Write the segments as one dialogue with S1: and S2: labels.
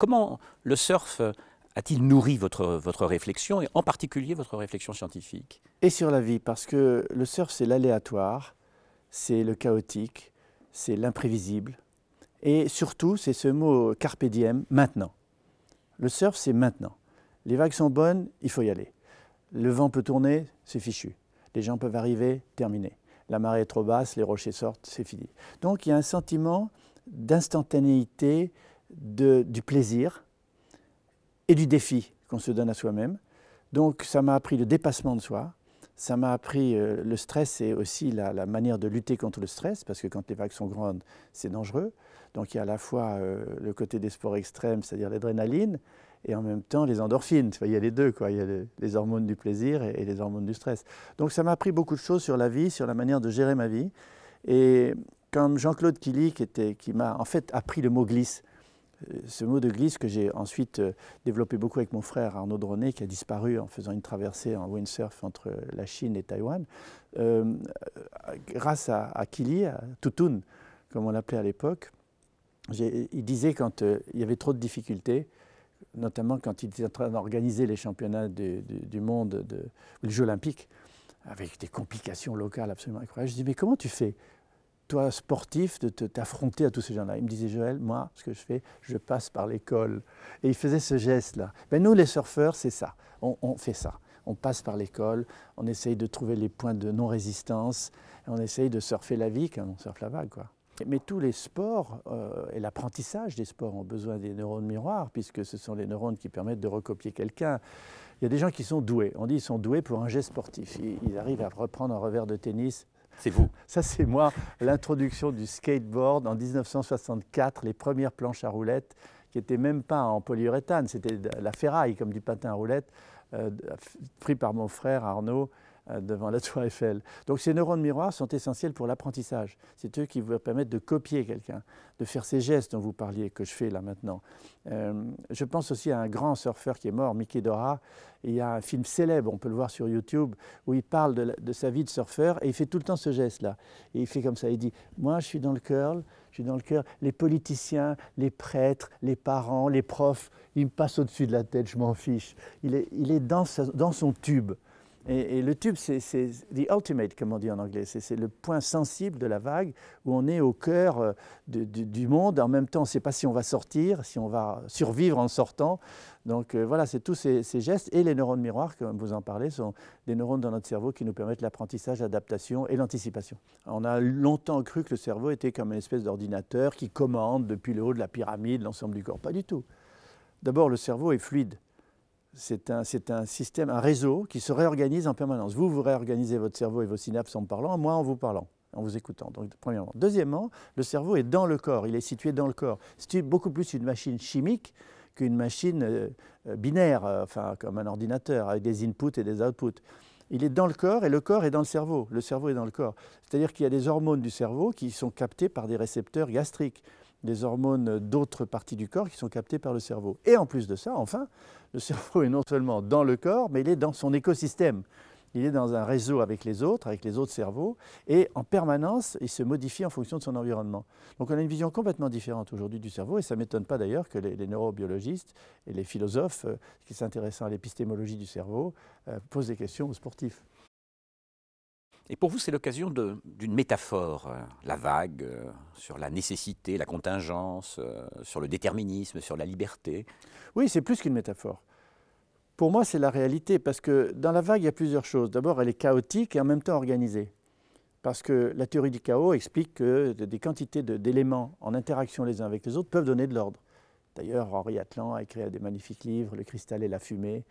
S1: Comment le surf a-t-il nourri votre réflexion, et en particulier votre réflexion scientifique?
S2: Et sur la vie, parce que le surf, c'est l'aléatoire, c'est le chaotique, c'est l'imprévisible. Et surtout, c'est ce mot carpe diem, maintenant. Le surf, c'est maintenant. Les vagues sont bonnes, il faut y aller. Le vent peut tourner, c'est fichu. Les gens peuvent arriver, terminé. La marée est trop basse, les rochers sortent, c'est fini. Donc il y a un sentiment d'instantanéité, du plaisir et du défi qu'on se donne à soi-même. Donc ça m'a appris le dépassement de soi, ça m'a appris le stress et aussi la manière de lutter contre le stress, parce que quand les vagues sont grandes, c'est dangereux. Donc il y a à la fois le côté des sports extrêmes, c'est-à-dire l'adrénaline, et en même temps les endorphines. Il y a les deux, quoi. Il y a les hormones du plaisir et les hormones du stress. Donc ça m'a appris beaucoup de choses sur la vie, sur la manière de gérer ma vie. Et comme Jean-Claude Killy, qui m'a en fait appris le mot glisse, ce mot de glisse que j'ai ensuite développé beaucoup avec mon frère Arnaud Dronet, qui a disparu en faisant une traversée en windsurf entre la Chine et Taïwan, grâce à Killy, à Toutoun, comme on l'appelait à l'époque. Il disait quand il y avait trop de difficultés, notamment quand il était en train d'organiser les championnats du monde, les Jeux olympiques, avec des complications locales absolument incroyables. Je dis, mais comment tu fais, toi sportif, de t'affronter à tous ces gens-là? Il me disait, Joël, moi, ce que je fais, je passe par l'école. Et il faisait ce geste-là. Ben, nous, les surfeurs, c'est ça. On fait ça. On passe par l'école, on essaye de trouver les points de non-résistance, et on essaye de surfer la vie comme on surfe la vague, quoi. Mais tous les sports et l'apprentissage des sports ont besoin des neurones miroirs, puisque ce sont les neurones qui permettent de recopier quelqu'un. Il y a des gens qui sont doués. On dit qu'ils sont doués pour un geste sportif. Ils arrivent à reprendre un revers de tennis.
S1: C'est vous.
S2: Ça, c'est moi. L'introduction du skateboard en 1964, les premières planches à roulettes, qui n'étaient même pas en polyuréthane, c'était de la ferraille, comme du patin à roulettes, pris par mon frère Arnaud, devant la Tour Eiffel. Donc ces neurones miroirs sont essentiels pour l'apprentissage. C'est eux qui vous permettent de copier quelqu'un, de faire ces gestes dont vous parliez, que je fais là maintenant. Je pense aussi à un grand surfeur qui est mort, Mickey Dora. Il y a un film célèbre, on peut le voir sur YouTube, où il parle de sa vie de surfeur et il fait tout le temps ce geste-là. Et il fait comme ça, il dit « Moi, je suis dans le curl, je suis dans le curl. Les politiciens, les prêtres, les parents, les profs, ils me passent au-dessus de la tête, je m'en fiche. » Il est dans son tube. Et le tube, c'est the ultimate, comme on dit en anglais. C'est le point sensible de la vague où on est au cœur du monde. En même temps, on ne sait pas si on va sortir, si on va survivre en sortant. Donc voilà, c'est tous ces gestes. Et les neurones miroirs, comme vous en parlez, sont des neurones dans notre cerveau qui nous permettent l'apprentissage, l'adaptation et l'anticipation. On a longtemps cru que le cerveau était comme une espèce d'ordinateur qui commande depuis le haut de la pyramide l'ensemble du corps. Pas du tout. D'abord, le cerveau est fluide. C'est un système, un réseau qui se réorganise en permanence. Vous réorganisez votre cerveau et vos synapses en me parlant, moi en vous parlant, en vous écoutant. Donc, premièrement. Deuxièmement, le cerveau est dans le corps, il est situé dans le corps. C'est beaucoup plus une machine chimique qu'une machine binaire, enfin comme un ordinateur, avec des inputs et des outputs. Il est dans le corps et le corps est dans le cerveau. Le cerveau est dans le corps. C'est-à-dire qu'il y a des hormones du cerveau qui sont captées par des récepteurs gastriques, des hormones d'autres parties du corps qui sont captées par le cerveau. Et en plus de ça, enfin, le cerveau est non seulement dans le corps, mais il est dans son écosystème. Il est dans un réseau avec les autres cerveaux, et en permanence, il se modifie en fonction de son environnement. Donc on a une vision complètement différente aujourd'hui du cerveau, et ça ne m'étonne pas d'ailleurs que les neurobiologistes et les philosophes qui s'intéressent à l'épistémologie du cerveau posent des questions aux sportifs.
S1: Et pour vous, c'est l'occasion d'une métaphore, la vague, sur la nécessité, la contingence, sur le déterminisme, sur la liberté.
S2: Oui, c'est plus qu'une métaphore. Pour moi, c'est la réalité, parce que dans la vague, il y a plusieurs choses. D'abord, elle est chaotique et en même temps organisée. Parce que la théorie du chaos explique que des quantités d'éléments en interaction les uns avec les autres peuvent donner de l'ordre. D'ailleurs, Henri Atlan a écrit des magnifiques livres, Le cristal et la fumée,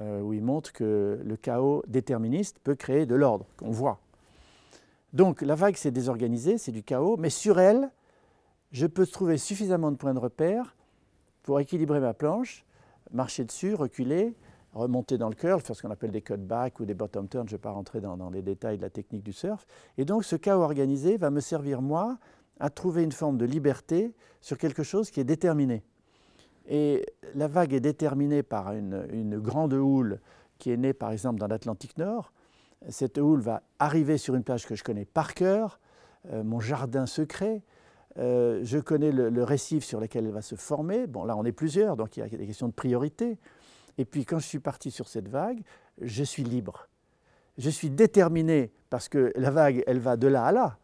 S2: où il montre que le chaos déterministe peut créer de l'ordre, qu'on voit. Donc la vague, c'est désorganisé, c'est du chaos, mais sur elle, je peux trouver suffisamment de points de repère pour équilibrer ma planche, marcher dessus, reculer, remonter dans le curl, faire ce qu'on appelle des cutbacks ou des bottom turns, je ne vais pas rentrer dans les détails de la technique du surf. Et donc ce chaos organisé va me servir, moi, à trouver une forme de liberté sur quelque chose qui est déterminé. Et la vague est déterminée par une grande houle qui est née par exemple dans l'Atlantique Nord. Cette houle va arriver sur une plage que je connais par cœur, mon jardin secret. je connais le récif sur lequel elle va se former. Bon, là, on est plusieurs, donc il y a des questions de priorité. Et puis, quand je suis parti sur cette vague, je suis libre. Je suis déterminé, parce que la vague, elle va de là à là.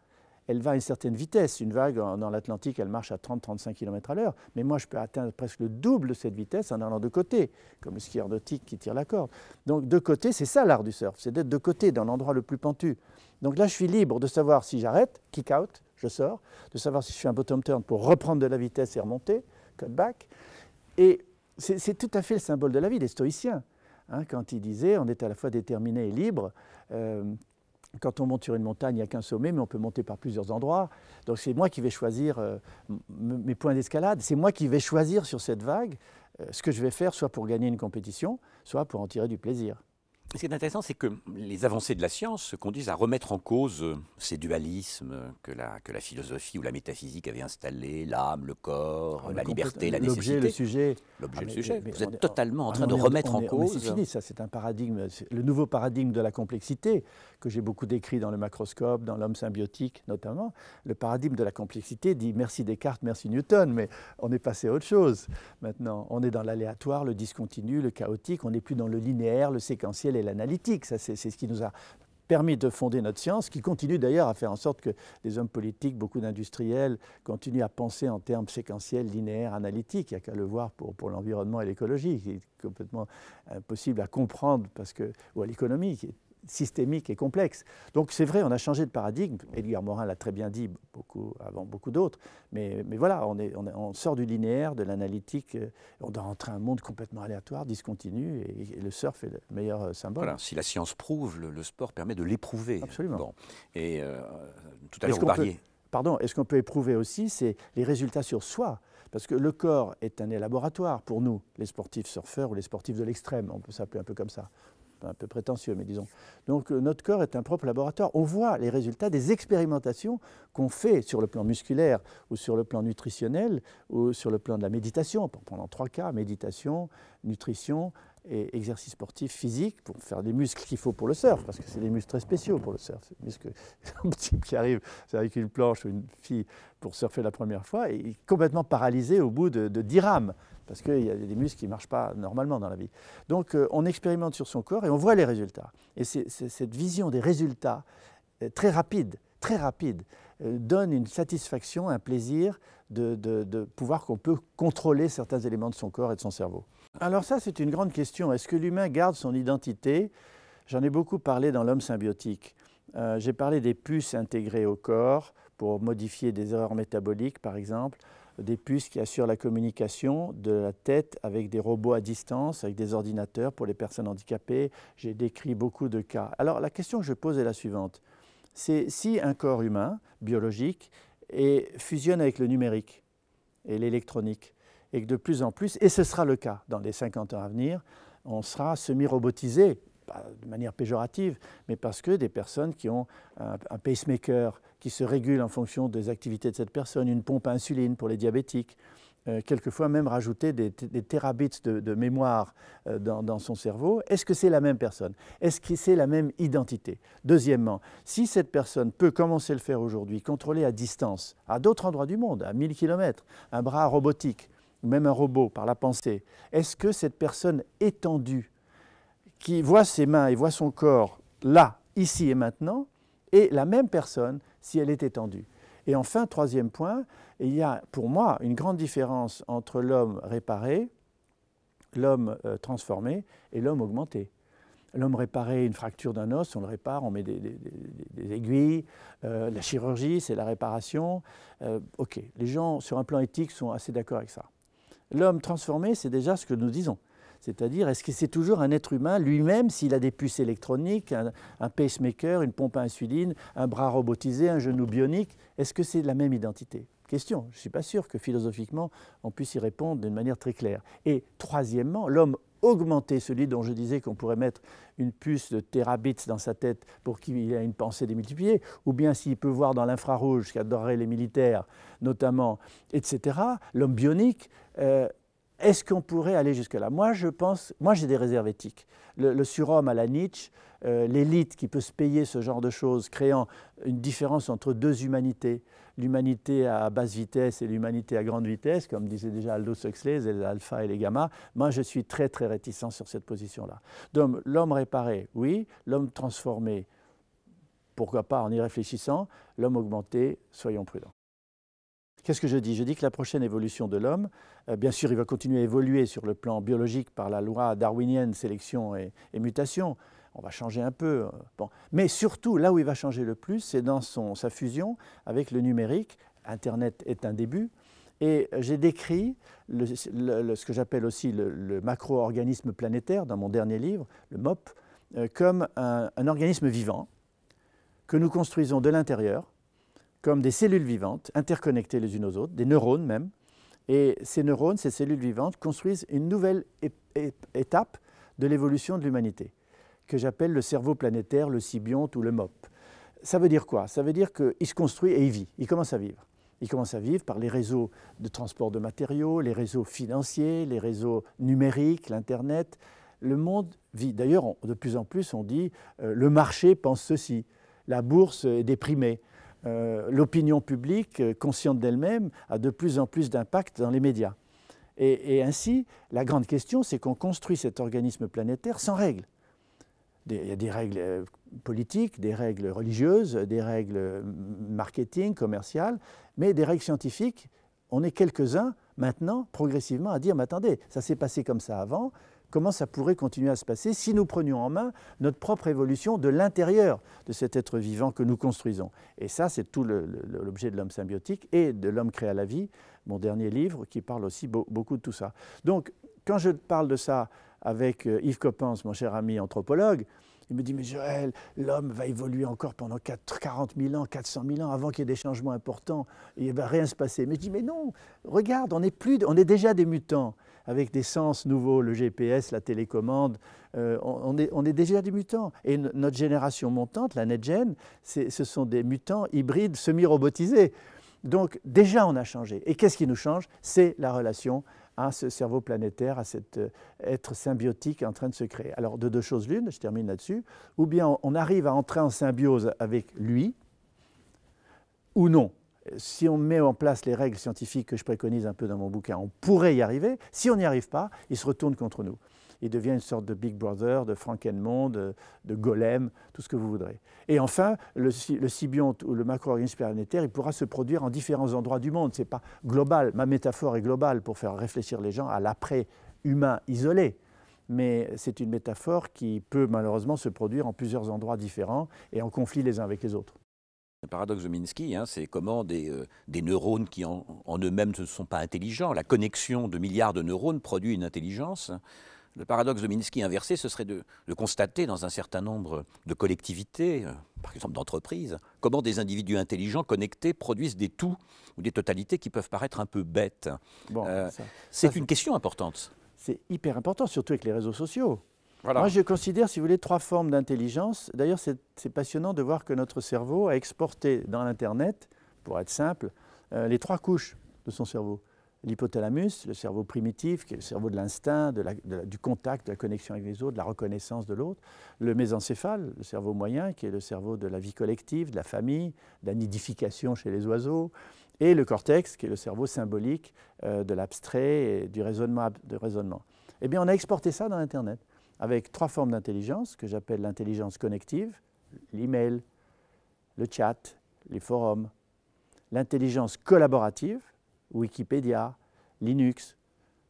S2: Elle va à une certaine vitesse. Une vague dans l'Atlantique, elle marche à 30-35 km à l'heure. Mais moi, je peux atteindre presque le double de cette vitesse en allant de côté, comme le skieur nautique qui tire la corde. Donc, de côté, c'est ça l'art du surf, c'est d'être de côté, dans l'endroit le plus pentu. Donc là, je suis libre de savoir si j'arrête, kick out, je sors, de savoir si je fais un bottom turn pour reprendre de la vitesse et remonter, cut back. Et c'est tout à fait le symbole de la vie des stoïciens. Hein, quand ils disaient on est à la fois déterminé et libre. Quand on monte sur une montagne, il n'y a qu'un sommet, mais on peut monter par plusieurs endroits. Donc c'est moi qui vais choisir mes points d'escalade. C'est moi qui vais choisir sur cette vague ce que je vais faire, soit pour gagner une compétition, soit pour en tirer du plaisir.
S1: Ce qui est intéressant, c'est que les avancées de la science se conduisent à remettre en cause ces dualismes que la philosophie ou la métaphysique avait installés, l'âme, le corps, la liberté, la nécessité.
S2: L'objet, le sujet.
S1: L'objet, le sujet. Vous êtes totalement en train de remettre en cause.
S2: C'est fini, ça, c'est un paradigme, le nouveau paradigme de la complexité, que j'ai beaucoup décrit dans le macroscope, dans l'homme symbiotique notamment. Le paradigme de la complexité dit merci Descartes, merci Newton, mais on est passé à autre chose. Maintenant, on est dans l'aléatoire, le discontinu, le chaotique, on n'est plus dans le linéaire, le séquentiel et l'analytique. Ça, c'est ce qui nous a permis de fonder notre science, qui continue d'ailleurs à faire en sorte que les hommes politiques, beaucoup d'industriels, continuent à penser en termes séquentiels, linéaires, analytiques. Il n'y a qu'à le voir pour l'environnement et l'écologie, qui est complètement impossible à comprendre, ou à l'économie, qui est systémique et complexe. Donc c'est vrai, on a changé de paradigme. Edgar Morin l'a très bien dit avant beaucoup d'autres. Mais voilà, on sort du linéaire, de l'analytique. On doit rentrer un monde complètement aléatoire, discontinu, et le surf est le meilleur symbole.
S1: Voilà, si la science prouve, le sport permet de l'éprouver.
S2: Absolument.
S1: Bon. Et tout à l'heure, vous parliez.
S2: Et ce qu'on peut éprouver aussi, c'est les résultats sur soi. Parce que le corps est un laboratoire pour nous, les sportifs surfeurs ou les sportifs de l'extrême. On peut s'appeler un peu comme ça. Un peu prétentieux, mais disons. Donc notre corps est un propre laboratoire. On voit les résultats des expérimentations qu'on fait sur le plan musculaire ou sur le plan nutritionnel ou sur le plan de la méditation. Pendant 3 cas, méditation, nutrition et exercice sportif physique pour faire des muscles qu'il faut pour le surf, parce que c'est des muscles très spéciaux pour le surf. C'est des muscles, un type qui arrive avec une planche ou une fille pour surfer la première fois et il est complètement paralysé au bout de 10 rames. Parce qu'il y a des muscles qui ne marchent pas normalement dans la vie. Donc on expérimente sur son corps et on voit les résultats. Et cette vision des résultats très rapide, donne une satisfaction, un plaisir de pouvoir qu'on peut contrôler certains éléments de son corps et de son cerveau. Alors ça, c'est une grande question. Est-ce que l'humain garde son identité? J'en ai beaucoup parlé dans l'homme symbiotique. J'ai parlé des puces intégrées au corps pour modifier des erreurs métaboliques, par exemple. Des puces qui assurent la communication de la tête avec des robots à distance, avec des ordinateurs pour les personnes handicapées. J'ai décrit beaucoup de cas. Alors la question que je pose est la suivante. C'est si un corps humain, biologique, fusionne avec le numérique et l'électronique, et que de plus en plus, et ce sera le cas dans les 50 ans à venir, on sera semi-robotisé, pas de manière péjorative, mais parce que des personnes qui ont un pacemaker qui se régule en fonction des activités de cette personne, une pompe à insuline pour les diabétiques, quelquefois même rajouter des terabits de mémoire dans son cerveau. Est-ce que c'est la même personne? Est-ce que c'est la même identité? Deuxièmement, si cette personne peut, comme on sait le faire aujourd'hui, contrôler à distance, à d'autres endroits du monde, à 1000 km, un bras robotique, ou même un robot par la pensée, est-ce que cette personne étendue, qui voit ses mains et voit son corps là, ici et maintenant, est la même personne si elle est étendue? Et enfin, troisième point, il y a pour moi une grande différence entre l'homme réparé, l'homme transformé et l'homme augmenté. L'homme réparé, une fracture d'un os, on le répare, on met des aiguilles, la chirurgie, c'est la réparation. Ok, les gens sur un plan éthique sont assez d'accord avec ça. L'homme transformé, c'est déjà ce que nous disons. C'est-à-dire, est-ce que c'est toujours un être humain lui-même s'il a des puces électroniques, un pacemaker, une pompe à insuline, un bras robotisé, un genou bionique? Est-ce que c'est la même identité? Question, je ne suis pas sûr que philosophiquement on puisse y répondre d'une manière très claire. Et troisièmement, l'homme augmenté, celui dont je disais qu'on pourrait mettre une puce de terabits dans sa tête pour qu'il ait une pensée démultipliée, ou bien s'il peut voir dans l'infrarouge, ce qu'adoreraient les militaires notamment, etc., l'homme bionique, est-ce qu'on pourrait aller jusque-là? Moi, je pense, moi j'ai des réserves éthiques. Le surhomme à la Nietzsche, l'élite qui peut se payer ce genre de choses, créant une différence entre deux humanités, l'humanité à basse vitesse et l'humanité à grande vitesse, comme disait déjà Aldous Huxley, les alpha et les gamma, moi je suis très très réticent sur cette position-là. Donc l'homme réparé, oui, l'homme transformé, pourquoi pas en y réfléchissant, l'homme augmenté, soyons prudents. Qu'est-ce que je dis? Je dis que la prochaine évolution de l'homme, bien sûr, il va continuer à évoluer sur le plan biologique par la loi darwinienne, sélection et mutation. On va changer un peu. Bon. Mais surtout, là où il va changer le plus, c'est dans sa fusion avec le numérique. Internet est un début. Et j'ai décrit ce que j'appelle aussi le macro-organisme planétaire dans mon dernier livre, le MOP, comme un organisme vivant que nous construisons de l'intérieur, comme des cellules vivantes, interconnectées les unes aux autres, des neurones même. Et ces neurones, ces cellules vivantes, construisent une nouvelle étape de l'évolution de l'humanité, que j'appelle le cerveau planétaire, le sybionte ou le MOP. Ça veut dire quoi? Ça veut dire qu'il se construit et il vit, il commence à vivre. Il commence à vivre par les réseaux de transport de matériaux, les réseaux financiers, les réseaux numériques, l'Internet. Le monde vit. D'ailleurs, de plus en plus, on dit le marché pense ceci, la bourse est déprimée. L'opinion publique, consciente d'elle-même, a de plus en plus d'impact dans les médias. Et ainsi, la grande question, c'est qu'on construit cet organisme planétaire sans règles. Il y a des règles politiques, des règles religieuses, des règles marketing, commerciales, mais des règles scientifiques, on est quelques-uns maintenant, progressivement, à dire « mais attendez, ça s'est passé comme ça avant ». Comment ça pourrait continuer à se passer si nous prenions en main notre propre évolution de l'intérieur de cet être vivant que nous construisons. Et ça, c'est tout l'objet de l'homme symbiotique et de l'homme créé à la vie, mon dernier livre qui parle aussi beaucoup de tout ça. Donc, quand je parle de ça avec Yves Coppens, mon cher ami anthropologue, il me dit « mais Joël, l'homme va évoluer encore pendant 40 000 ans, 400 000 ans avant qu'il y ait des changements importants, il ne va rien se passer. » Mais je dis « mais non, regarde, on est déjà des mutants. » Avec des sens nouveaux, le GPS, la télécommande, on est déjà des mutants. Et notre génération montante, la NetGen, ce sont des mutants hybrides semi-robotisés. Donc déjà on a changé. Et qu'est-ce qui nous change? C'est la relation à ce cerveau planétaire, à cet être symbiotique en train de se créer. Alors de deux choses l'une, je termine là-dessus, ou bien on arrive à entrer en symbiose avec lui, ou non. Si on met en place les règles scientifiques que je préconise un peu dans mon bouquin, on pourrait y arriver. Si on n'y arrive pas, il se retourne contre nous. Il devient une sorte de Big Brother, de Frankenmond, de golem, tout ce que vous voudrez. Et enfin, le sybionte ou le macro-organisme planétaire, il pourra se produire en différents endroits du monde. Ce n'est pas global. Ma métaphore est globale pour faire réfléchir les gens à l'après-humain isolé. Mais c'est une métaphore qui peut malheureusement se produire en plusieurs endroits différents et en conflit les uns avec les autres.
S1: Le paradoxe de Minsky, c'est comment des neurones qui en eux-mêmes ne sont pas intelligents, la connexion de milliards de neurones produit une intelligence. Le paradoxe de Minsky inversé, ce serait de constater dans un certain nombre de collectivités, par exemple d'entreprises, comment des individus intelligents connectés produisent des tout ou des totalités qui peuvent paraître un peu bêtes. Bon, c'est une question importante.
S2: C'est hyper important, surtout avec les réseaux sociaux.
S1: Voilà.
S2: Moi, je considère, si vous voulez, 3 formes d'intelligence. D'ailleurs, c'est passionnant de voir que notre cerveau a exporté dans l'Internet, pour être simple, les 3 couches de son cerveau. L'hypothalamus, le cerveau primitif, qui est le cerveau de l'instinct, du contact, de la connexion avec les autres, de la reconnaissance de l'autre. Le mésencéphale, le cerveau moyen, qui est le cerveau de la vie collective, de la famille, de la nidification chez les oiseaux. Et le cortex, qui est le cerveau symbolique de l'abstrait et du raisonnement. Eh bien, on a exporté ça dans l'Internet, avec 3 formes d'intelligence que j'appelle l'intelligence connective, l'email, le chat, les forums, l'intelligence collaborative, Wikipédia, Linux,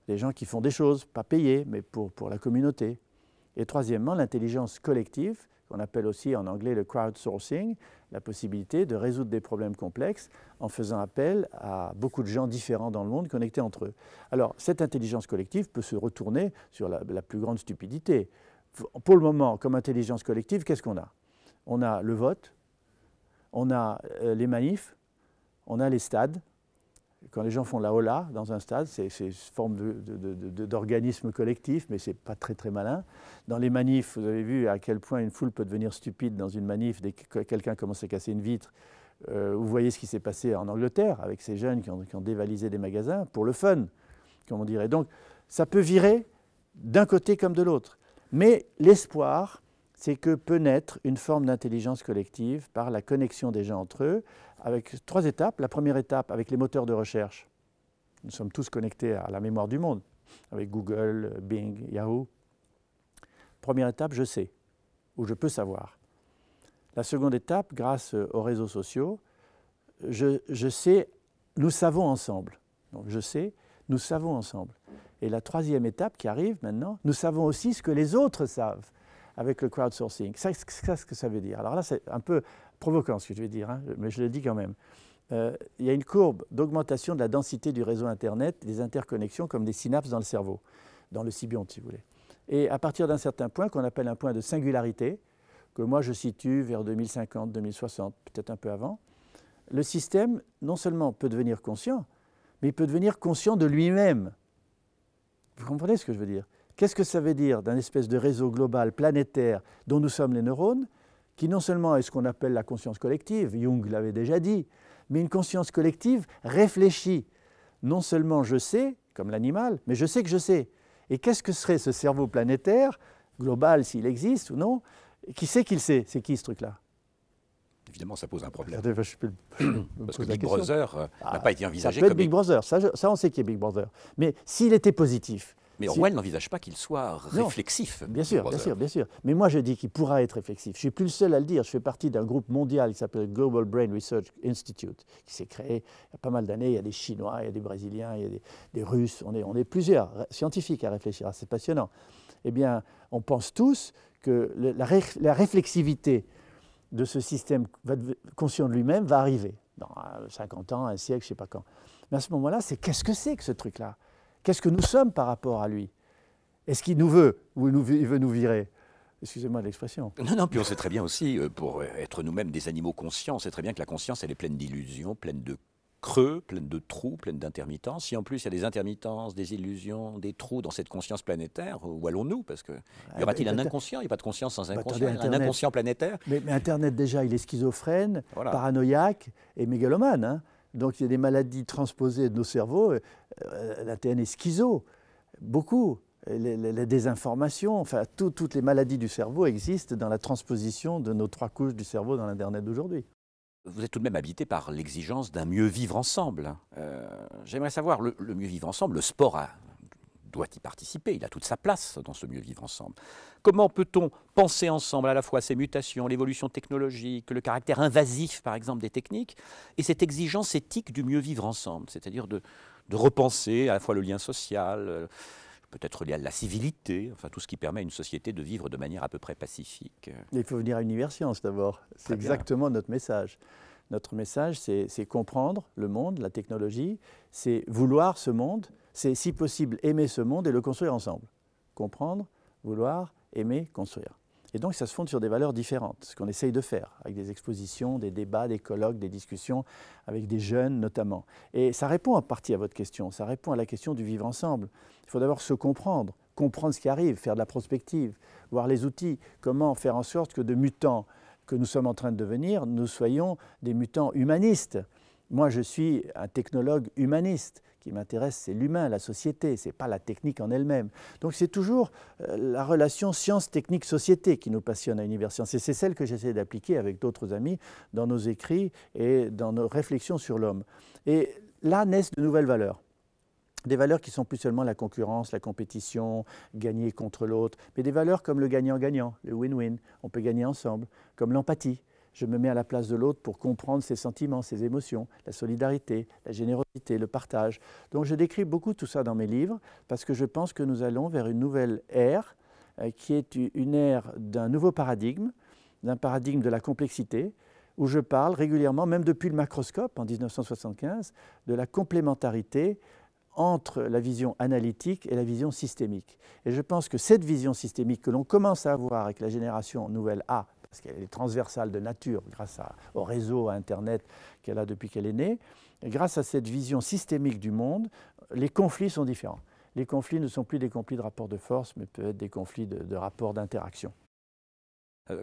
S2: des gens qui font des choses, pas payées, mais pour la communauté. Et troisièmement, l'intelligence collective, qu'on appelle aussi en anglais le crowdsourcing, la possibilité de résoudre des problèmes complexes en faisant appel à beaucoup de gens différents dans le monde connectés entre eux. Alors, cette intelligence collective peut se retourner sur la plus grande stupidité. Pour le moment, comme intelligence collective, qu'est-ce qu'on a? On a le vote, on a les manifs, on a les stades. Quand les gens font la hola dans un stade, c'est une forme d'organisme collectif, mais ce n'est pas très très malin. Dans les manifs, vous avez vu à quel point une foule peut devenir stupide dans une manif dès que quelqu'un commence à casser une vitre. Vous voyez ce qui s'est passé en Angleterre avec ces jeunes qui ont dévalisé des magasins pour le fun, comme on dirait. Donc Ça peut virer d'un côté comme de l'autre. Mais l'espoir, c'est que peut naître une forme d'intelligence collective par la connexion des gens entre eux, avec 3 étapes. La première étape, avec les moteurs de recherche. Nous sommes tous connectés à la mémoire du monde, avec Google, Bing, Yahoo. Première étape, je sais, ou je peux savoir. La seconde étape, grâce aux réseaux sociaux, je sais, nous savons ensemble. Donc je sais, nous savons ensemble. Et la troisième étape qui arrive maintenant, nous savons aussi ce que les autres savent avec le crowdsourcing. C'est ce que ça veut dire. Alors là, c'est un peu provoquant ce que je vais dire, hein, mais je le dis quand même. Il y a une courbe d'augmentation de la densité du réseau Internet, des interconnexions comme des synapses dans le cerveau, dans le sybionte si vous voulez. Et à partir d'un certain point, qu'on appelle un point de singularité, que moi je situe vers 2050, 2060, peut-être un peu avant, le système non seulement peut devenir conscient, mais il peut devenir conscient de lui-même. Vous comprenez ce que je veux dire? Qu'est-ce que ça veut dire d'un espèce de réseau global, planétaire, dont nous sommes les neurones, qui non seulement est ce qu'on appelle la conscience collective, Jung l'avait déjà dit, mais une conscience collective réfléchie. Non seulement je sais, comme l'animal, mais je sais que je sais. Et qu'est-ce que serait ce cerveau planétaire, global s'il existe ou non, qui sait qu'il sait? C'est qui ce truc-là?
S1: Évidemment, ça pose un problème.
S2: Parce
S1: que Big Brother n'a pas été envisagé
S2: ça peut
S1: comme...
S2: être Big Brother, ça on sait qu'il y a Big Brother. Mais s'il était positif...
S1: Mais Orwell n'envisage pas qu'il soit réflexif.
S2: Bien sûr, bien sûr. Mais moi, je dis qu'il pourra être réflexif. Je ne suis plus le seul à le dire. Je fais partie d'un groupe mondial qui s'appelle Global Brain Research Institute, qui s'est créé il y a pas mal d'années. Il y a des Chinois, il y a des Brésiliens, il y a des Russes. On est plusieurs scientifiques à réfléchir. C'est passionnant. Eh bien, on pense tous que la réflexivité de ce système conscient de lui-même va arriver dans 50 ans, un siècle, je ne sais pas quand. Mais à ce moment-là, qu'est-ce que c'est que ce truc-là? Qu'est-ce que nous sommes par rapport à lui? Est-ce qu'il nous veut ou il veut nous virer? Excusez-moi de l'expression.
S1: Non, puis on sait très bien aussi, pour être nous-mêmes des animaux conscients, on sait très bien que la conscience, elle est pleine d'illusions, pleine de creux, pleine de trous, pleine d'intermittences. Si en plus il y a des intermittences, des illusions, des trous dans cette conscience planétaire, où allons-nous? Parce que y aura-t-il un inconscient? Il n'y a pas de conscience sans inconscient. Un inconscient planétaire?
S2: Mais Internet, déjà, il est schizophrène, paranoïaque et mégalomane, hein. Donc il y a des maladies transposées de nos cerveaux. L'ATN est schizo, beaucoup. La désinformation, enfin toutes les maladies du cerveau existent dans la transposition de nos 3 couches du cerveau dans l'Internet d'aujourd'hui.
S1: Vous êtes tout de même habité par l'exigence d'un mieux vivre ensemble. J'aimerais savoir, le mieux vivre ensemble, le sport doit y participer, il a toute sa place dans ce mieux vivre ensemble. Comment peut-on penser ensemble à la fois ces mutations, l'évolution technologique, le caractère invasif par exemple des techniques, et cette exigence éthique du mieux vivre ensemble, c'est-à-dire de repenser à la fois le lien social, peut-être lié à la civilité, enfin tout ce qui permet à une société de vivre de manière à peu près pacifique.
S2: Il faut venir à Universcience d'abord, c'est exactement notre message. Notre message, c'est comprendre le monde, la technologie, c'est vouloir ce monde, c'est si possible aimer ce monde et le construire ensemble. Comprendre, vouloir, aimer, construire. Et donc ça se fonde sur des valeurs différentes, ce qu'on essaye de faire, avec des expositions, des débats, des colloques, des discussions, avec des jeunes notamment. Et ça répond en partie à votre question, ça répond à la question du vivre ensemble. Il faut d'abord se comprendre ce qui arrive, faire de la prospective, voir les outils, comment faire en sorte que de mutants que nous sommes en train de devenir, nous soyons des mutants humanistes. Moi, je suis un technologue humaniste. Ce qui m'intéresse, c'est l'humain, la société, ce n'est pas la technique en elle-même. Donc c'est toujours la relation science-technique-société qui nous passionne à Universcience. Et c'est celle que j'essaie d'appliquer avec d'autres amis dans nos écrits et dans nos réflexions sur l'homme. Et là naissent de nouvelles valeurs. Des valeurs qui sont plus seulement la concurrence, la compétition, gagner contre l'autre, mais des valeurs comme le gagnant-gagnant, le win-win, on peut gagner ensemble, comme l'empathie. Je me mets à la place de l'autre pour comprendre ses sentiments, ses émotions, la solidarité, la générosité, le partage. Donc je décris beaucoup tout ça dans mes livres parce que je pense que nous allons vers une nouvelle ère qui est une ère d'un nouveau paradigme, d'un paradigme de la complexité, où je parle régulièrement, même depuis le macroscope en 1975, de la complémentarité entre la vision analytique et la vision systémique. Et je pense que cette vision systémique que l'on commence à avoir avec la génération nouvelle A, parce qu'elle est transversale de nature grâce au réseau, à Internet qu'elle a depuis qu'elle est née, et grâce à cette vision systémique du monde, les conflits sont différents. Les conflits ne sont plus des conflits de rapport de force, mais peuvent être des conflits de rapports d'interaction.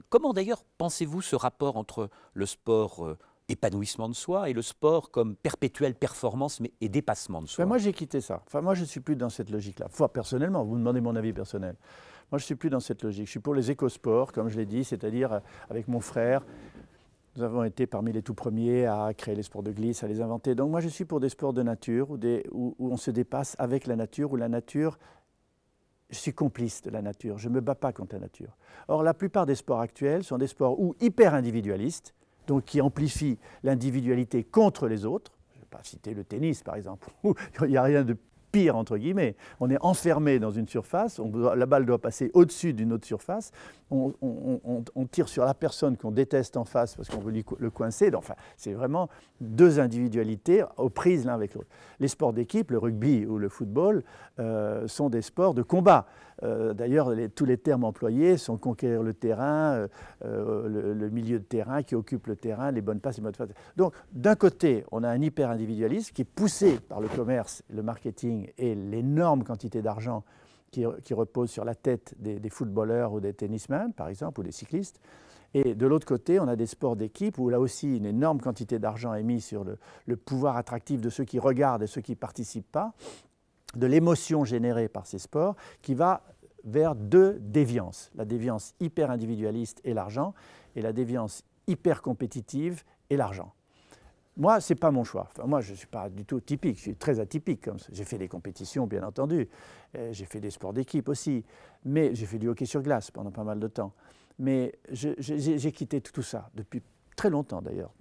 S1: Comment d'ailleurs pensez-vous ce rapport entre le sport épanouissement de soi et le sport comme perpétuelle performance et dépassement de soi.
S2: Ben moi, j'ai quitté ça. Enfin, moi, je ne suis plus dans cette logique-là. Enfin, personnellement, vous me demandez mon avis personnel. Moi, je ne suis plus dans cette logique. Je suis pour les écosports, comme je l'ai dit, c'est-à-dire avec mon frère, nous avons été parmi les tout premiers à créer les sports de glisse, à les inventer. Donc moi, je suis pour des sports de nature où on se dépasse avec la nature, où la nature, je suis complice de la nature, je ne me bats pas contre la nature. Or, la plupart des sports actuels sont des sports hyper individualistes, donc qui amplifient l'individualité contre les autres. Je ne vais pas citer le tennis, par exemple, où il n'y a rien de pire, entre guillemets. On est enfermé dans une surface, la balle doit passer au-dessus d'une autre surface, on tire sur la personne qu'on déteste en face parce qu'on veut le coincer. Enfin, c'est vraiment deux individualités aux prises l'un avec l'autre. Les sports d'équipe, le rugby ou le football, sont des sports de combat. D'ailleurs, tous les termes employés sont conquérir le terrain, le milieu de terrain qui occupe le terrain, les bonnes passes, les bonnes passes. Donc, d'un côté, on a un hyper-individualisme qui est poussé par le commerce, le marketing et l'énorme quantité d'argent qui repose sur la tête des footballeurs ou des tennismen, par exemple, ou des cyclistes. Et de l'autre côté, on a des sports d'équipe où là aussi une énorme quantité d'argent est mise sur le pouvoir attractif de ceux qui regardent et ceux qui ne participent pas, de l'émotion générée par ces sports qui va vers deux déviances. La déviance hyper individualiste et l'argent, et la déviance hyper compétitive et l'argent. Moi, ce n'est pas mon choix. Enfin, moi, je ne suis pas du tout typique, je suis très atypique. J'ai fait des compétitions, bien entendu. J'ai fait des sports d'équipe aussi. Mais j'ai fait du hockey sur glace pendant pas mal de temps. Mais j'ai quitté tout ça, depuis très longtemps d'ailleurs.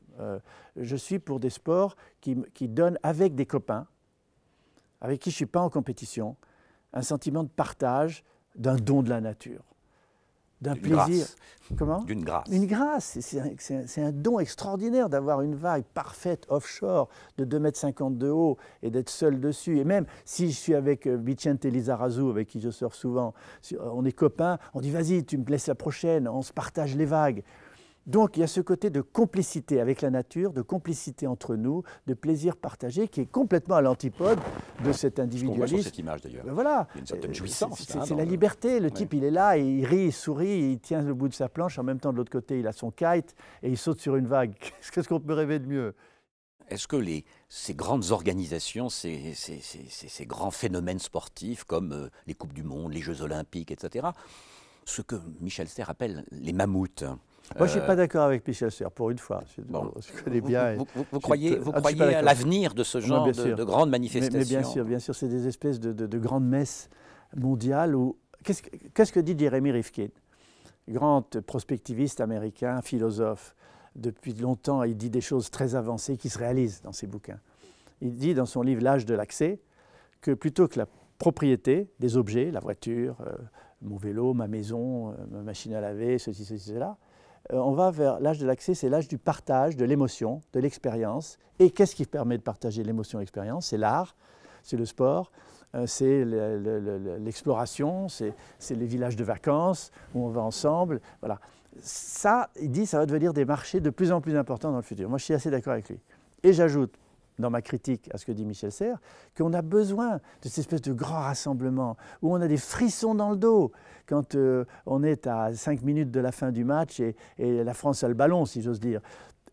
S2: Je suis pour des sports qui donnent avec des copains, avec qui je ne suis pas en compétition, un sentiment de partage, d'un don de la nature. D'un plaisir. Comment ?
S1: D'une grâce.
S2: Une grâce. C'est un don extraordinaire d'avoir une vague parfaite offshore de 2,50 m de haut et d'être seul dessus. Et même si je suis avec Vicente Lizarazu, avec qui je surfe souvent, on est copains, on dit vas-y, tu me laisses la prochaine, on se partage les vagues. Donc il y a ce côté de complicité avec la nature, de complicité entre nous, de plaisir partagé qui est complètement à l'antipode de cet individualisme.
S1: On voit sur cette image d'ailleurs.
S2: Ben voilà.
S1: Il y a une certaine jouissance.
S2: C'est la liberté. Le type, il est là, et il rit, il sourit, il tient le bout de sa planche. En même temps, de l'autre côté, il a son kite et il saute sur une vague. Qu'est-ce qu'on peut rêver de mieux ?
S1: Est-ce que ces grandes organisations, ces grands phénomènes sportifs comme les Coupes du Monde, les Jeux Olympiques, etc., ce que Michel Serres appelle les mammouths.
S2: Moi, je ne suis pas d'accord avec Michel Serres, pour une fois. Je connais bien.
S1: Vous croyez à l'avenir de ce genre de grandes manifestations ?
S2: Mais bien sûr, c'est des espèces de grandes messes mondiales. Qu'est-ce que dit Jeremy Rifkin, grand prospectiviste américain, philosophe. Depuis longtemps, il dit des choses très avancées qui se réalisent dans ses bouquins. Il dit dans son livre « L'âge de l'accès » que plutôt que la propriété des objets, la voiture, mon vélo, ma maison, ma machine à laver, ceci, cela, on va vers l'âge de l'accès, c'est l'âge du partage, de l'émotion, de l'expérience. Et qu'est-ce qui permet de partager l'émotion et l'expérience ? C'est l'art, c'est le sport, c'est l'exploration, c'est les villages de vacances où on va ensemble. Voilà. Ça, il dit, ça va devenir des marchés de plus en plus importants dans le futur. Moi, je suis assez d'accord avec lui. Et j'ajoute, dans ma critique à ce que dit Michel Serres, qu'on a besoin de cette espèce de grand rassemblement où on a des frissons dans le dos quand on est à 5 minutes de la fin du match et la France a le ballon, si j'ose dire.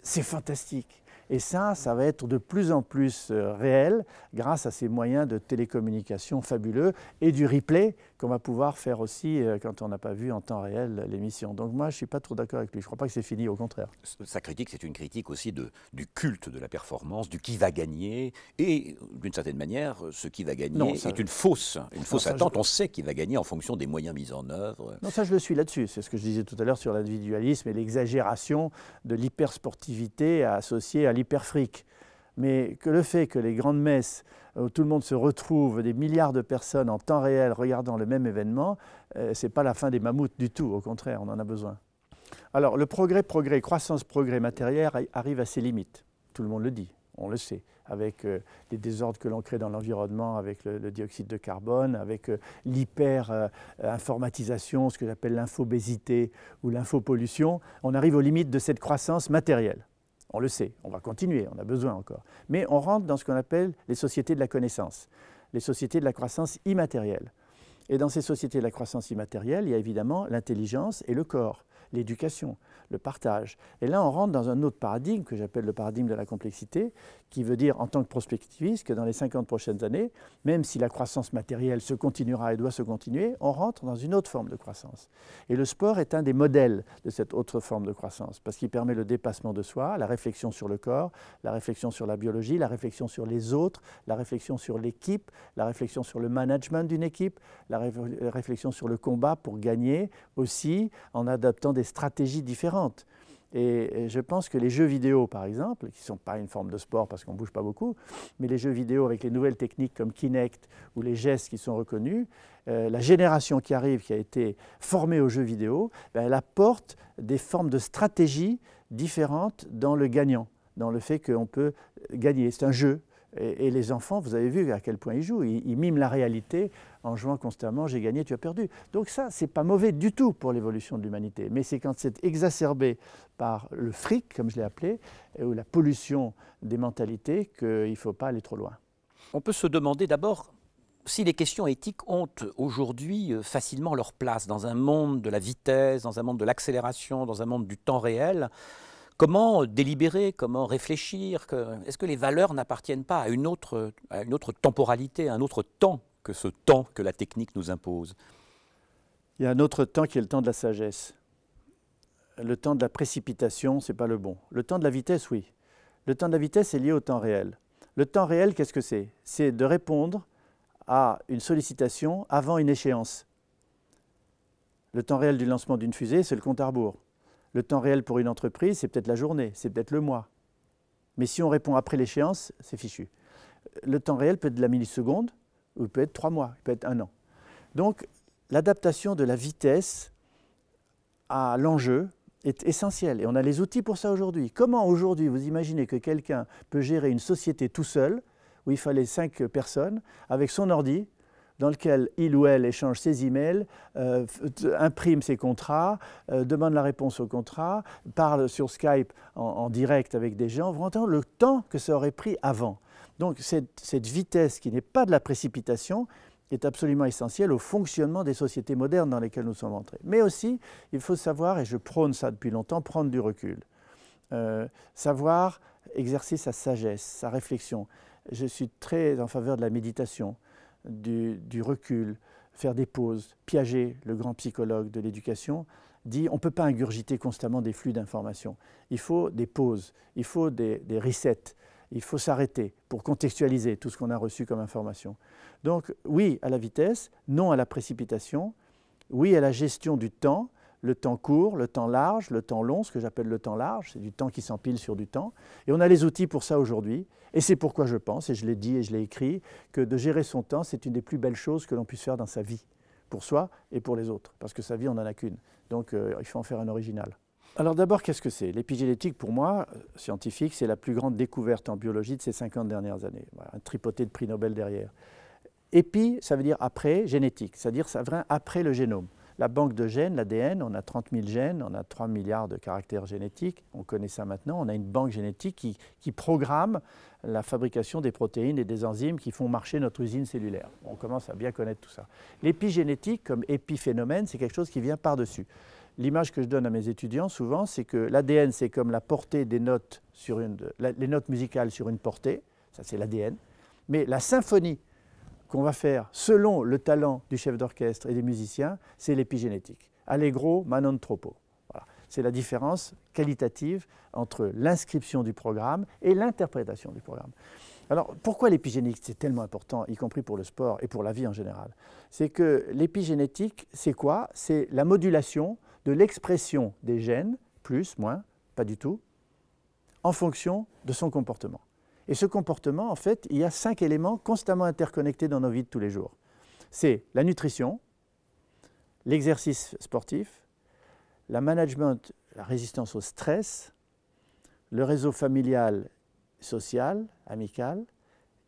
S2: C'est fantastique. Et ça va être de plus en plus réel grâce à ces moyens de télécommunication fabuleux et du replay qu'on va pouvoir faire aussi quand on n'a pas vu en temps réel l'émission. Donc moi, je ne suis pas trop d'accord avec lui. Je ne crois pas que c'est fini, au contraire.
S1: Sa critique, c'est une critique aussi du culte de la performance, du qui va gagner. Et d'une certaine manière, ce qui va gagner est une fausse attente. On sait qui va gagner en fonction des moyens mis en œuvre.
S2: Non, ça je le suis là-dessus. C'est ce que je disais tout à l'heure sur l'individualisme et l'exagération de l'hypersportivité associée à l'hyperfric. Mais que le fait que les grandes messes où tout le monde se retrouve, des milliards de personnes en temps réel regardant le même événement, ce n'est pas la fin des mammouths du tout, au contraire, on en a besoin. Alors le progrès, croissance, progrès matériel arrive à ses limites, tout le monde le dit, on le sait, avec les désordres que l'on crée dans l'environnement, avec le dioxyde de carbone, avec l'hyper-informatisation, ce que j'appelle l'infobésité ou l'infopollution, on arrive aux limites de cette croissance matérielle. On le sait, on va continuer, on a besoin encore. Mais on rentre dans ce qu'on appelle les sociétés de la connaissance, les sociétés de la croissance immatérielle. Et dans ces sociétés de la croissance immatérielle, il y a évidemment l'intelligence et le corps. l'éducation, le partage. Et là, on rentre dans un autre paradigme que j'appelle le paradigme de la complexité, qui veut dire, en tant que prospectiviste, que dans les 50 prochaines années, même si la croissance matérielle se continuera et doit se continuer, on rentre dans une autre forme de croissance. Et le sport est un des modèles de cette autre forme de croissance, parce qu'il permet le dépassement de soi, la réflexion sur le corps, la réflexion sur la biologie, la réflexion sur les autres, la réflexion sur l'équipe, la réflexion sur le management d'une équipe, la réflexion sur le combat pour gagner aussi, en adaptant des stratégies différentes. Et je pense que les jeux vidéo, par exemple, qui ne sont pas une forme de sport parce qu'on ne bouge pas beaucoup, mais les jeux vidéo avec les nouvelles techniques comme Kinect ou les gestes qui sont reconnus, la génération qui arrive, qui a été formée aux jeux vidéo, elle apporte des formes de stratégies différentes dans le gagnant, dans le fait qu'on peut gagner. C'est un jeu. Et les enfants, vous avez vu à quel point ils jouent. Ils miment la réalité en jouant constamment « j'ai gagné, tu as perdu ». Donc ça, ce n'est pas mauvais du tout pour l'évolution de l'humanité. Mais c'est quand c'est exacerbé par le fric, comme je l'ai appelé, ou la pollution des mentalités, qu'il ne faut pas aller trop loin.
S1: On peut se demander d'abord si les questions éthiques ont aujourd'hui facilement leur place dans un monde de la vitesse, dans un monde de l'accélération, dans un monde du temps réel. Comment délibérer, comment réfléchir? Est-ce que les valeurs n'appartiennent pas à une autre temporalité, à un autre temps que ce temps que la technique nous impose?
S2: Il y a un autre temps qui est le temps de la sagesse. Le temps de la précipitation, ce n'est pas le bon. Le temps de la vitesse, oui. Le temps de la vitesse est lié au temps réel. Le temps réel, qu'est-ce que c'est? C'est de répondre à une sollicitation avant une échéance. Le temps réel du lancement d'une fusée, c'est le compte à rebours. Le temps réel pour une entreprise, c'est peut-être la journée, c'est peut-être le mois. Mais si on répond après l'échéance, c'est fichu. Le temps réel peut être de la milliseconde, ou il peut être 3 mois, il peut être 1 an. Donc, l'adaptation de la vitesse à l'enjeu est essentielle. Et on a les outils pour ça aujourd'hui. Comment aujourd'hui, vous imaginez que quelqu'un peut gérer une société tout seul, où il fallait 5 personnes, avec son ordi, dans lequel il ou elle échange ses emails, imprime ses contrats, demande la réponse au contrat, parle sur Skype en direct avec des gens, vous entendez le temps que ça aurait pris avant. Donc cette vitesse qui n'est pas de la précipitation est absolument essentielle au fonctionnement des sociétés modernes dans lesquelles nous sommes entrés. Mais aussi, il faut savoir, et je prône ça depuis longtemps, prendre du recul. Savoir exercer sa sagesse, sa réflexion. Je suis très en faveur de la méditation, du recul, faire des pauses. Piaget, le grand psychologue de l'éducation, dit on ne peut pas ingurgiter constamment des flux d'informations. Il faut des pauses, il faut des resets, il faut s'arrêter pour contextualiser tout ce qu'on a reçu comme information. Donc oui à la vitesse, non à la précipitation, oui à la gestion du temps, le temps court, le temps large, le temps long, ce que j'appelle le temps large, c'est du temps qui s'empile sur du temps. Et on a les outils pour ça aujourd'hui. Et c'est pourquoi je pense, et je l'ai dit et je l'ai écrit, que de gérer son temps, c'est une des plus belles choses que l'on puisse faire dans sa vie, pour soi et pour les autres. Parce que sa vie, on n'en a qu'une. Donc il faut en faire un original. Alors d'abord, qu'est-ce que c'est? L'épigénétique, pour moi, scientifique, c'est la plus grande découverte en biologie de ces 50 dernières années. Voilà, un tripoté de prix Nobel derrière. Épi, ça veut dire après, génétique, c'est-à-dire ça vient après le génome. La banque de gènes, l'ADN, on a 30 000 gènes, on a 3 milliards de caractères génétiques, on connaît ça maintenant, on a une banque génétique qui programme la fabrication des protéines et des enzymes qui font marcher notre usine cellulaire. On commence à bien connaître tout ça. L'épigénétique, comme épiphénomène, c'est quelque chose qui vient par-dessus. L'image que je donne à mes étudiants souvent, c'est que l'ADN, c'est comme la portée des notes, les notes musicales sur une portée, ça c'est l'ADN, mais la symphonie qu'on va faire selon le talent du chef d'orchestre et des musiciens, c'est l'épigénétique. Allegro, ma non troppo. Voilà. C'est la différence qualitative entre l'inscription du programme et l'interprétation du programme. Alors, pourquoi l'épigénétique c'est tellement important, y compris pour le sport et pour la vie en général? C'est que l'épigénétique, c'est quoi? C'est la modulation de l'expression des gènes, plus, moins, pas du tout, en fonction de son comportement. Et ce comportement, en fait, il y a 5 éléments constamment interconnectés dans nos vies de tous les jours. C'est la nutrition, l'exercice sportif, la management, la résistance au stress, le réseau familial, social, amical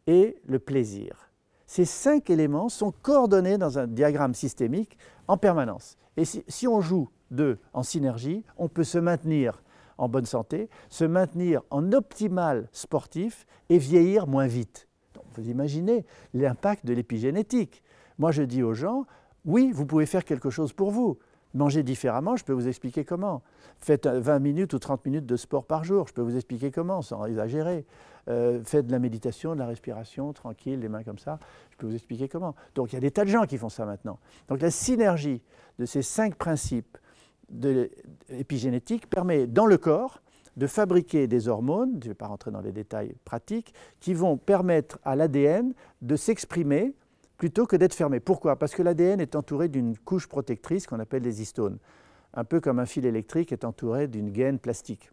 S2: et le plaisir. Ces 5 éléments sont coordonnés dans un diagramme systémique en permanence. Et si on joue d'eux en synergie, on peut se maintenir en bonne santé, se maintenir en optimal sportif et vieillir moins vite. Donc, vous imaginez l'impact de l'épigénétique. Moi, je dis aux gens, oui, vous pouvez faire quelque chose pour vous, Manger différemment, je peux vous expliquer comment. Faites 20 minutes ou 30 minutes de sport par jour, je peux vous expliquer comment, sans exagérer. Faites de la méditation, de la respiration, tranquille, les mains comme ça, je peux vous expliquer comment. Donc il y a des tas de gens qui font ça maintenant. Donc la synergie de ces 5 principes épigénétiques permet dans le corps de fabriquer des hormones, je ne vais pas rentrer dans les détails pratiques, qui vont permettre à l'ADN de s'exprimer plutôt que d'être fermé. Pourquoi? Parce que l'ADN est entouré d'une couche protectrice qu'on appelle les histones, un peu comme un fil électrique est entouré d'une gaine plastique.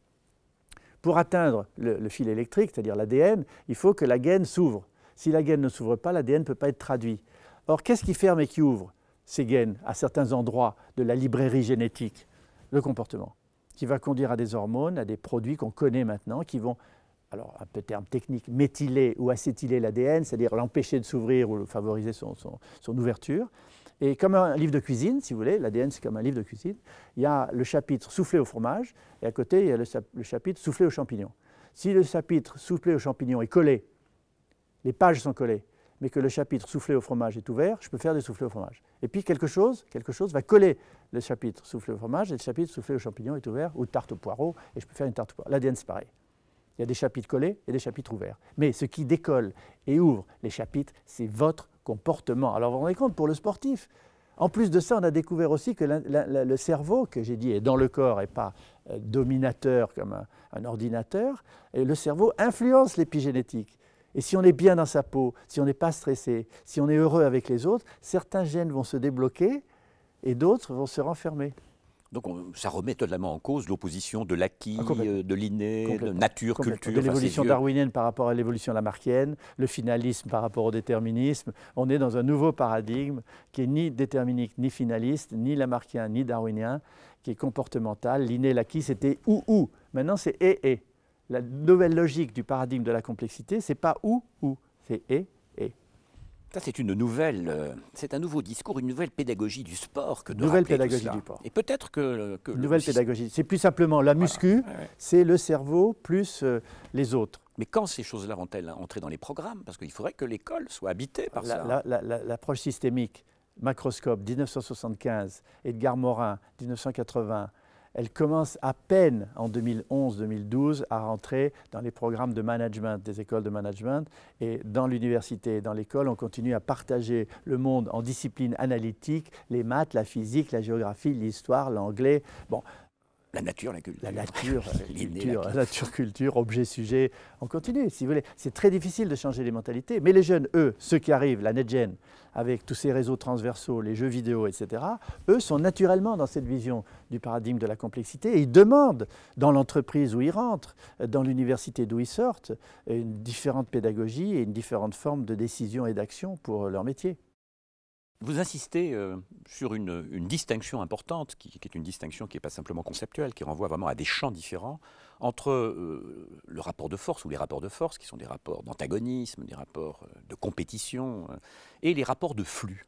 S2: Pour atteindre le fil électrique, c'est-à-dire l'ADN, il faut que la gaine s'ouvre. Si la gaine ne s'ouvre pas, l'ADN ne peut pas être traduit. Or, qu'est-ce qui ferme et qui ouvre ces gaines à certains endroits de la librairie génétique? Le comportement, qui va conduire à des hormones, à des produits qu'on connaît maintenant, qui vont, alors un peu terme technique, méthyler ou acétyler l'ADN, c'est-à-dire l'empêcher de s'ouvrir ou favoriser son ouverture. Et comme un livre de cuisine, si vous voulez, l'ADN c'est comme un livre de cuisine, il y a le chapitre soufflé au fromage, et à côté il y a le chapitre soufflé aux champignons. Si le chapitre soufflé aux champignons est collé, les pages sont collées, mais que le chapitre soufflé au fromage est ouvert, je peux faire des soufflés au fromage. Et puis quelque chose va coller le chapitre soufflé au fromage, et le chapitre soufflé aux champignons est ouvert, ou tarte au poireau, et je peux faire une tarte au poireau. L'ADN c'est pareil. Il y a des chapitres collés et des chapitres ouverts. Mais ce qui décolle et ouvre les chapitres, c'est votre comportement. Alors vous vous rendez compte, pour le sportif, en plus de ça, on a découvert aussi que le cerveau, que j'ai dit est dans le corps et pas dominateur comme un ordinateur, et le cerveau influence l'épigénétique. Et si on est bien dans sa peau, si on n'est pas stressé, si on est heureux avec les autres, certains gènes vont se débloquer et d'autres vont se renfermer.
S1: Donc ça remet totalement en cause l'opposition de l'acquis, de l'inné, de nature, culture.
S2: De l'évolution darwinienne par rapport à l'évolution lamarckienne, le finalisme par rapport au déterminisme. On est dans un nouveau paradigme qui est ni déterminique, ni finaliste, ni lamarckien, ni darwinien, qui est comportemental. L'inné, l'acquis, c'était ou. Maintenant, c'est et. La nouvelle logique du paradigme de la complexité, c'est pas ou, c'est et.
S1: Ça, c'est une nouvelle, c'est un nouveau discours, une nouvelle pédagogie du sport que de
S2: nouvelle
S1: rappeler
S2: pédagogie
S1: tout cela.
S2: du sport.
S1: Et peut-être que
S2: une nouvelle pédagogie. C'est plus simplement la muscu, c'est le cerveau plus les autres.
S1: Mais quand ces choses-là vont-elles entrer dans les programmes? Parce qu'il faudrait que l'école soit habitée par ça.
S2: L'approche systémique, macroscope, 1975, Edgar Morin, 1980, elle commence à peine en 2011-2012 à rentrer dans les programmes de management, des écoles de management. Et dans l'université et dans l'école, on continue à partager le monde en disciplines analytiques, les maths, la physique, la géographie, l'histoire, l'anglais. Bon,
S1: la nature, la culture.
S2: La nature, culture, objet, sujet. On continue, si vous voulez. C'est très difficile de changer les mentalités. Mais les jeunes, eux, ceux qui arrivent, la NetGen, avec tous ces réseaux transversaux, les jeux vidéo, etc., eux sont naturellement dans cette vision du paradigme de la complexité. Et ils demandent, dans l'entreprise où ils rentrent, dans l'université d'où ils sortent, une différente pédagogie et une différente forme de décision et d'action pour leur métier.
S1: Vous insistez sur une distinction importante, qui est une distinction qui n'est pas simplement conceptuelle, qui renvoie vraiment à des champs différents, entre le rapport de force ou les rapports de force, qui sont des rapports d'antagonisme, des rapports de compétition, et les rapports de flux.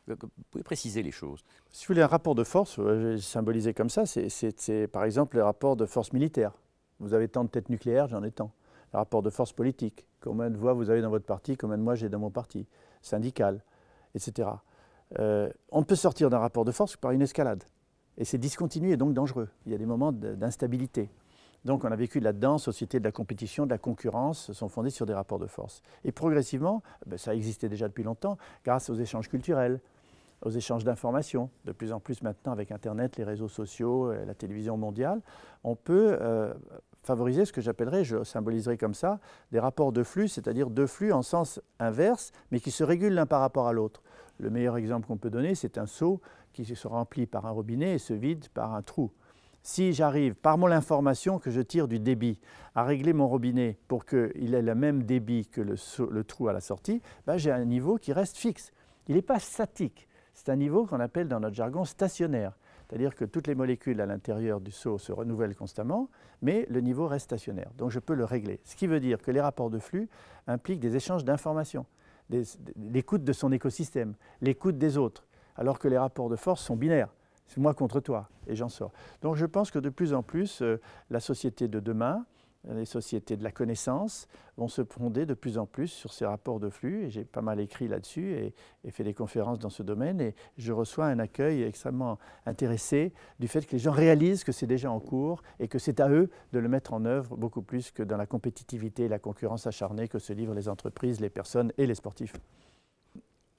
S1: Vous pouvez préciser les choses?
S2: Si vous voulez un rapport de force, symbolisé comme ça, c'est par exemple les rapports de force militaire. Vous avez tant de têtes nucléaires, j'en ai tant. Le rapport de force politique, combien de voix vous avez dans votre parti, combien de moi j'ai dans mon parti, syndical, etc. On peut sortir d'un rapport de force par une escalade. Et c'est discontinu et donc dangereux. Il y a des moments d'instabilité. Donc on a vécu là-dedans, société de la compétition, de la concurrence, sont fondées sur des rapports de force. Et progressivement, ça existait déjà depuis longtemps, grâce aux échanges culturels, aux échanges d'informations. De plus en plus maintenant, avec Internet, les réseaux sociaux, la télévision mondiale, on peut favoriser ce que j'appellerais, je symboliserai comme ça, des rapports de flux, c'est-à-dire deux flux en sens inverse, mais qui se régulent l'un par rapport à l'autre. Le meilleur exemple qu'on peut donner, c'est un seau qui se remplit par un robinet et se vide par un trou. Si j'arrive, par mon information que je tire du débit, à régler mon robinet pour qu'il ait le même débit que le trou à la sortie, j'ai un niveau qui reste fixe. Il n'est pas statique. C'est un niveau qu'on appelle dans notre jargon stationnaire. C'est-à-dire que toutes les molécules à l'intérieur du seau se renouvellent constamment, mais le niveau reste stationnaire. Donc je peux le régler. Ce qui veut dire que les rapports de flux impliquent des échanges d'informations, l'écoute de son écosystème, l'écoute des autres, alors que les rapports de force sont binaires. C'est moi contre toi, et j'en sors. Donc je pense que de plus en plus, la société de demain les sociétés de la connaissance vont se fonder de plus en plus sur ces rapports de flux. Et j'ai pas mal écrit là-dessus et fait des conférences dans ce domaine. Et je reçois un accueil extrêmement intéressé du fait que les gens réalisent que c'est déjà en cours et que c'est à eux de le mettre en œuvre beaucoup plus que dans la compétitivité et la concurrence acharnée que se livrent les entreprises, les personnes et les sportifs.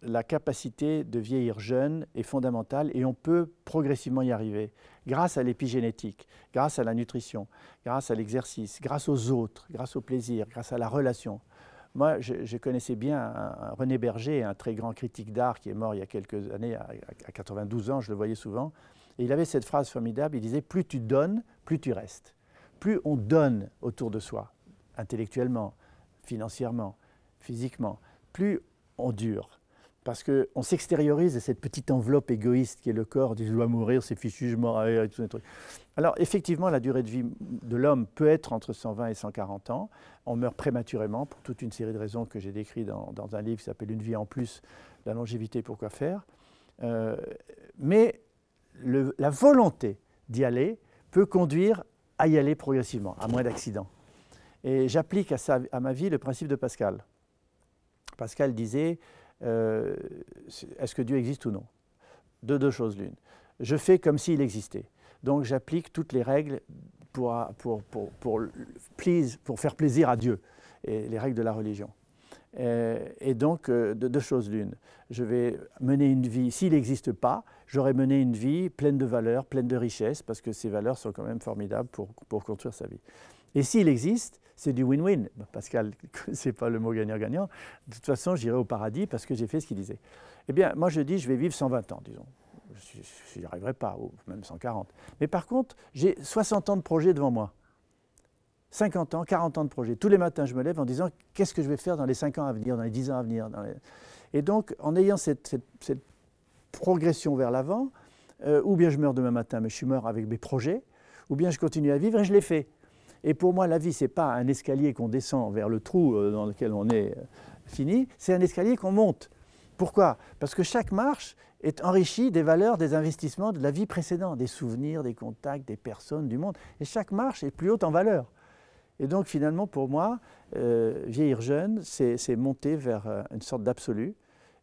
S2: La capacité de vieillir jeune est fondamentale et on peut progressivement y arriver grâce à l'épigénétique, grâce à la nutrition, grâce à l'exercice, grâce aux autres, grâce au plaisir, grâce à la relation. Moi, je connaissais bien René Berger, un très grand critique d'art qui est mort il y a quelques années, à 92 ans, je le voyais souvent. Et il avait cette phrase formidable, il disait « Plus tu donnes, plus tu restes ». Plus on donne autour de soi, intellectuellement, financièrement, physiquement, plus on dure. Parce qu'on s'extériorise de cette petite enveloppe égoïste qui est le corps, on dit « je dois mourir, c'est fichu, je meurs », et tout ces trucs. Alors effectivement, la durée de vie de l'homme peut être entre 120 et 140 ans. On meurt prématurément pour toute une série de raisons que j'ai décrites dans un livre qui s'appelle « Une vie en plus, la longévité, pourquoi faire ». Mais la volonté d'y aller peut conduire à y aller progressivement, à moins d'accidents. Et j'applique à ma vie le principe de Pascal. Pascal disait est-ce que Dieu existe ou non? De deux choses l'une. Je fais comme s'il existait. Donc j'applique toutes les règles pour faire plaisir à Dieu, et les règles de la religion. Et donc, de deux choses l'une. Je vais mener une vie, s'il n'existe pas, j'aurais mené une vie pleine de valeurs, pleine de richesses, parce que ces valeurs sont quand même formidables pour construire sa vie. Et s'il existe, c'est du win-win. Pascal ne connaissait pas le mot gagnant-gagnant. De toute façon, j'irai au paradis parce que j'ai fait ce qu'il disait. Eh bien, moi, je dis, je vais vivre 120 ans, disons. Je n'y arriverai pas, ou même 140. Mais par contre, j'ai 60 ans de projet devant moi. 50 ans, 40 ans de projet. Tous les matins, je me lève en disant, qu'est-ce que je vais faire dans les 5 ans à venir, dans les 10 ans à venir. Et donc, en ayant cette progression vers l'avant, ou bien je meurs demain matin, mais je suis mort avec mes projets, ou bien je continue à vivre et je l'ai fait. Et pour moi, la vie, ce n'est pas un escalier qu'on descend vers le trou dans lequel on est fini, c'est un escalier qu'on monte. Pourquoi? Parce que chaque marche est enrichie des valeurs, des investissements de la vie précédente, des souvenirs, des contacts, des personnes, du monde. Et chaque marche est plus haute en valeur. Et donc finalement, pour moi, vieillir jeune, c'est monter vers une sorte d'absolu.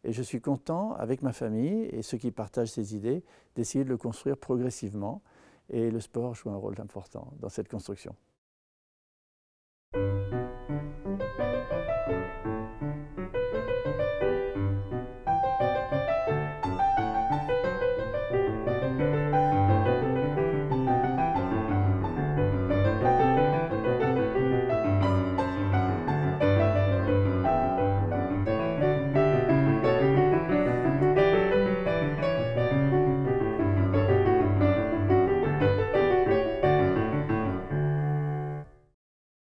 S2: Et je suis content, avec ma famille et ceux qui partagent ces idées, d'essayer de le construire progressivement. Et le sport joue un rôle important dans cette construction.